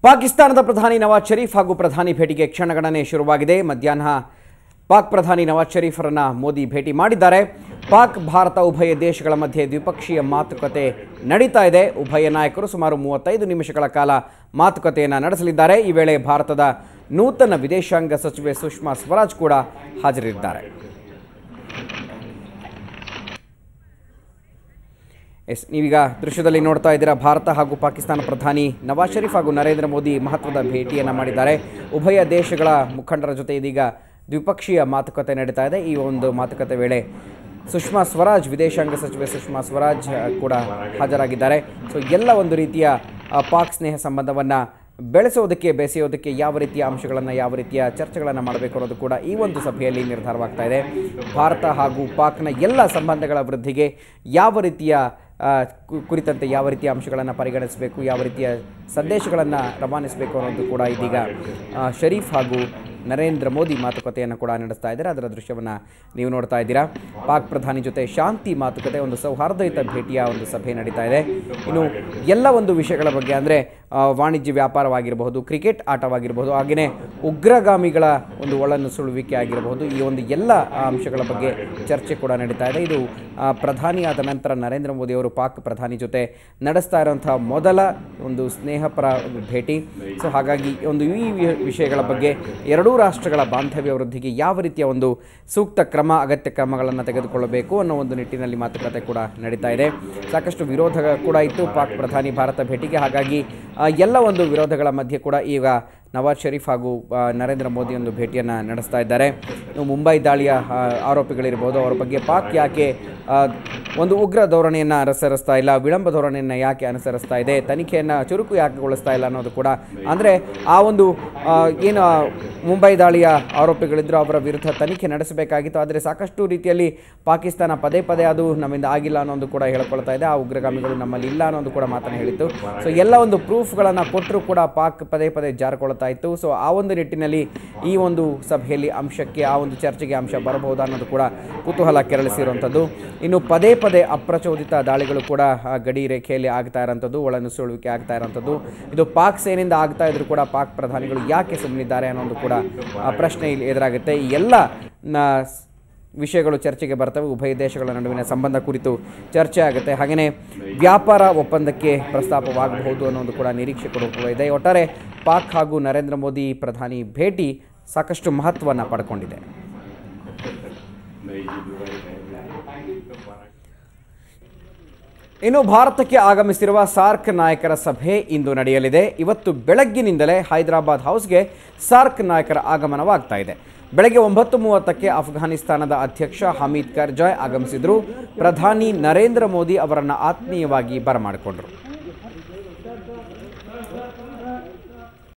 ಪಾಕಿಸ್ತಾನದ ಪ್ರಧಾನಿ ನವಾಜ್ ಶರೀಫ್ ಹಾಗೂ ಪ್ರಧಾನಿ ಭೇಟಿಗೆ ಕ್ಷಣಗಣನೆ ಶುರುವಾಗಿದೆ. ಮಧ್ಯಾಹ್ನ ಪಾಕ್ ಪ್ರಧಾನಿ ನವಾಜ್ ಶರೀಫರನ್ನ ಮೋದಿ ಭೇಟಿ ಮಾಡಿದ್ದಾರೆ. ಪಾಕ್ ಭಾರತ ಉಭಯ ದೇಶಗಳ ಮಧ್ಯೆ ದ್ವಿಪಕ್ಷೀಯ ಮಾತುಕತೆ ನಡೀತಾ ಇದೆ. ಉಭಯ ನಾಯಕರು ಸುಮಾರು 35 ನಿಮಿಷಗಳ ಕಾಲ ಮಾತುಕತೆಯನ್ನು ನಡೆಸಲಿದ್ದಾರೆ. ಈ ವೇಳೆ ಭಾರತದ ನೂತನ ವಿದೇಶಾಂಗ ಸಚಿವೆ ಸುಷ್ಮಾ ಸ್ವರಾಜ್ ಕೂಡ ಹಾಜರಿದ್ದಾರೆ. ನೀವೀಗ ದೃಶ್ಯದಲ್ಲಿ ನೋಡ್ತಾ ಇದ್ದೀರಾ, ಭಾರತ ಹಾಗೂ ಪಾಕಿಸ್ತಾನ ಪ್ರಧಾನಿ ನವಾಜ್ ಶರೀಫ್ ಹಾಗೂ ನರೇಂದ್ರ ಮೋದಿ ಮಹತ್ವದ ಭೇಟಿಯನ್ನು ಮಾಡಿದ್ದಾರೆ. ಉಭಯ ದೇಶಗಳ ಮುಖಂಡರ ಜೊತೆ ಇದೀಗ ದ್ವಿಪಕ್ಷೀಯ ಮಾತುಕತೆ ನಡೀತಾ ಇದೆ. ಈ ಒಂದು ಮಾತುಕತೆ ವೇಳೆ ಸುಷ್ಮಾ ಸ್ವರಾಜ್, ವಿದೇಶಾಂಗ ಸಚಿವೆ ಸುಷ್ಮಾ ಸ್ವರಾಜ್ ಕೂಡ ಹಾಜರಾಗಿದ್ದಾರೆ. ಸೊ ಎಲ್ಲ ಒಂದು ರೀತಿಯ ಪಾಕ್ ಸ್ನೇಹ ಸಂಬಂಧವನ್ನು ಬೆಳೆಸೋದಕ್ಕೆ ಯಾವ ರೀತಿಯ ಅಂಶಗಳನ್ನು, ಯಾವ ರೀತಿಯ ಚರ್ಚೆಗಳನ್ನು ಮಾಡಬೇಕು ಅನ್ನೋದು ಕೂಡ ಈ ಒಂದು ಸಭೆಯಲ್ಲಿ ನಿರ್ಧಾರವಾಗ್ತಾ ಇದೆ. ಭಾರತ ಹಾಗೂ ಪಾಕ್ನ ಎಲ್ಲ ಸಂಬಂಧಗಳ ವೃದ್ಧಿಗೆ ಯಾವ ರೀತಿಯ ಕುರಿತಂತೆ ಯಾವ ರೀತಿಯ ಅಂಶಗಳನ್ನು ಪರಿಗಣಿಸಬೇಕು, ಯಾವ ರೀತಿಯ ಸಂದೇಶಗಳನ್ನು ರವಾನಿಸಬೇಕು ಅನ್ನೋದು ಕೂಡ ಇದೀಗ ಶರೀಫ್ ಹಾಗೂ ನರೇಂದ್ರ ಮೋದಿ ಮಾತುಕತೆಯನ್ನು ಕೂಡ ನಡೆಸ್ತಾ ಇದ್ದಾರೆ. ಅದರ ದೃಶ್ಯವನ್ನು ನೀವು ನೋಡ್ತಾ ಇದ್ದೀರಾ. ಪಾಕ್ ಪ್ರಧಾನಿ ಜೊತೆ ಶಾಂತಿ ಮಾತುಕತೆ, ಒಂದು ಸೌಹಾರ್ದಯುತ ಭೇಟಿಯ ಒಂದು ಸಭೆ ನಡೀತಾ ಇದೆ. ಇನ್ನು ಎಲ್ಲ ಒಂದು ವಿಷಯಗಳ ಬಗ್ಗೆ ಅಂದರೆ ವಾಣಿಜ್ಯ ವ್ಯಾಪಾರವಾಗಿರಬಹುದು, ಕ್ರಿಕೆಟ್ ಆಟವಾಗಿರಬಹುದು, ಹಾಗೆಯೇ ಉಗ್ರಗಾಮಿಗಳ ಒಂದು ಒಳನುಸುಳುವಿಕೆ ಆಗಿರಬಹುದು, ಈ ಒಂದು ಎಲ್ಲ ಅಂಶಗಳ ಬಗ್ಗೆ ಚರ್ಚೆ ಕೂಡ ನಡೀತಾ ಇದೆ. ಇದು ಪ್ರಧಾನಿಯಾದ ನಂತರ ನರೇಂದ್ರ ಮೋದಿ ಅವರು ಪಾಕ್ ಪ್ರಧಾನಿ ಜೊತೆ ನಡೆಸ್ತಾ ಇರುವಂತಹ ಮೊದಲ ಒಂದು ಸ್ನೇಹಪರ ಭೇಟಿ. ಸೊ ಹಾಗಾಗಿ ಈ ವಿಷಯಗಳ ಬಗ್ಗೆ ಎರಡೂ ರಾಷ್ಟ್ರಗಳ ಬಾಂಧವ್ಯ ವೃದ್ಧಿಗೆ ಯಾವ ರೀತಿಯ ಒಂದು ಸೂಕ್ತ ಕ್ರಮ, ಅಗತ್ಯ ಕ್ರಮಗಳನ್ನು ತೆಗೆದುಕೊಳ್ಳಬೇಕು ಅನ್ನೋ ಒಂದು ನಿಟ್ಟಿನಲ್ಲಿ ಮಾತುಕತೆ ಕೂಡ ನಡೀತಾ ಇದೆ. ಸಾಕಷ್ಟು ವಿರೋಧ ಕೂಡ ಇತ್ತು ಪಾಕ್ ಪ್ರಧಾನಿ ಭಾರತ ಭೇಟಿಗೆ. ಹಾಗಾಗಿ ಎಲ್ಲ ಒಂದು ವಿರೋಧಗಳ ಮಧ್ಯೆ ಕೂಡ ಈಗ ನವಾಜ್ ಶರೀಫ್ ಹಾಗೂ ನರೇಂದ್ರ ಮೋದಿ ಒಂದು ಭೇಟಿಯನ್ನು ನಡೆಸ್ತಾ ಇದ್ದಾರೆ. ಮುಂಬೈ ದಾಳಿಯ ಆರೋಪಿಗಳಿರ್ಬೋದು, ಅವರ ಬಗ್ಗೆ ಪಾಕ್ ಯಾಕೆ ಒಂದು ಉಗ್ರ ಧೋರಣೆಯನ್ನು ಅನುಸರಿಸ್ತಾ ಇಲ್ಲ, ವಿಳಂಬ ಧೋರಣೆಯನ್ನು ಯಾಕೆ ಅನುಸರಿಸ್ತಾ ಇದೆ, ತನಿಖೆಯನ್ನು ಚುರುಕು ಯಾಕೆಗೊಳಿಸ್ತಾ ಇಲ್ಲ ಅನ್ನೋದು ಕೂಡ, ಅಂದರೆ ಆ ಒಂದು ಏನು ಮುಂಬೈ ದಾಳಿಯ ಆರೋಪಿಗಳಿದ್ದರು ಅವರ ವಿರುದ್ಧ ತನಿಖೆ ನಡೆಸಬೇಕಾಗಿತ್ತು. ಆದರೆ ಸಾಕಷ್ಟು ರೀತಿಯಲ್ಲಿ ಪಾಕಿಸ್ತಾನ ಪದೇ ಪದೇ ಅದು ನಮ್ಮಿಂದ ಆಗಿಲ್ಲ ಅನ್ನೋದು ಕೂಡ ಹೇಳ್ಕೊಳ್ತಾ ಇದೆ. ಆ ಉಗ್ರಗಾಮಿಗಳು ನಮ್ಮಲ್ಲಿ ಇಲ್ಲ ಅನ್ನೋದು ಕೂಡ ಮಾತನ್ನು ಹೇಳಿತ್ತು. ಸೊ ಎಲ್ಲ ಒಂದು ಪ್ರೂಫ್ಗಳನ್ನು ಕೊಟ್ಟರೂ ಕೂಡ ಪಾಕ್ ಪದೇ ಪದೇ ಜಾರಿಕೊಳ್ತಾ ಇತ್ತು. ಸೊ ಆ ಒಂದು ನಿಟ್ಟಿನಲ್ಲಿ ಈ ಒಂದು ಸಭೆಯಲ್ಲಿ ಅಂಶಕ್ಕೆ, ಆ ಒಂದು ಚರ್ಚೆಗೆ ಅಂಶ ಬರಬಹುದಾ ಅನ್ನೋದು ಕೂಡ ಕುತೂಹಲ ಕೆರಳಿಸಿರುವಂಥದ್ದು. ಇನ್ನು ಪದೇ ಪದೇ ಅಪ್ರಚೋದಿತ ದಾಳಿಗಳು ಕೂಡ ಗಡಿ ರೇಖೆಯಲ್ಲಿ ಆಗ್ತಾ ಇರೋಂಥದ್ದು, ಒಳನುಸುಳುವಿಕೆ ಆಗ್ತಾ ಇರೋಂಥದ್ದು. ಇದು ಪಾಕ್ ಸೇನೆಯಿಂದ ಆಗ್ತಾ ಇದ್ರು ಕೂಡ ಪಾಕ್ ಪ್ರಧಾನಿಗಳು ಯಾಕೆ ಸುಮ್ಮನಿದ್ದಾರೆ ಅನ್ನೋದು ಕೂಡ ಪ್ರಶ್ನೆ ಇಲ್ಲಿ ಎದುರಾಗುತ್ತೆ. ಈ ಎಲ್ಲ ವಿಷಯಗಳು ಚರ್ಚೆಗೆ ಬರ್ತವೆ. ಉಭಯ ದೇಶಗಳ ನಡುವಿನ ಸಂಬಂಧ ಕುರಿತು ಚರ್ಚೆ ಆಗುತ್ತೆ. ಹಾಗೆಯೇ ವ್ಯಾಪಾರ ಒಪ್ಪಂದಕ್ಕೆ ಪ್ರಸ್ತಾಪವಾಗಬಹುದು ಅನ್ನೋದು ಕೂಡ ನಿರೀಕ್ಷೆ ಕೂಡ ಇದೆ. ಒಟ್ಟಾರೆ ಪಾಕ್ ಹಾಗೂ ನರೇಂದ್ರ ಮೋದಿ ಪ್ರಧಾನಿ ಭೇಟಿ ಸಾಕಷ್ಟು ಮಹತ್ವವನ್ನು ಪಡ್ಕೊಂಡಿದೆ. ಇನ್ನು ಭಾರತಕ್ಕೆ ಆಗಮಿಸಿರುವ ಸಾರ್ಕ್ ನಾಯಕರ ಸಭೆ ಇಂದು ನಡೆಯಲಿದೆ. ಇವತ್ತು ಬೆಳಗ್ಗಿನಿಂದಲೇ ಹೈದರಾಬಾದ್ ಹೌಸ್ಗೆ ಸಾರ್ಕ್ ನಾಯಕರ ಆಗಮನವಾಗ್ತಾ ಇದೆ. ಬೆಳಗ್ಗೆ 9:30ಕ್ಕೆ ಅಫ್ಘಾನಿಸ್ತಾನದ ಅಧ್ಯಕ್ಷ ಹಮೀದ್ ಕರ್ಜಾಯ್ ಆಗಮಿಸಿದ್ರು. ಪ್ರಧಾನಿ ನರೇಂದ್ರ ಮೋದಿ ಅವರನ್ನು ಆತ್ಮೀಯವಾಗಿ ಬರಮಾಡಿಕೊಂಡರು.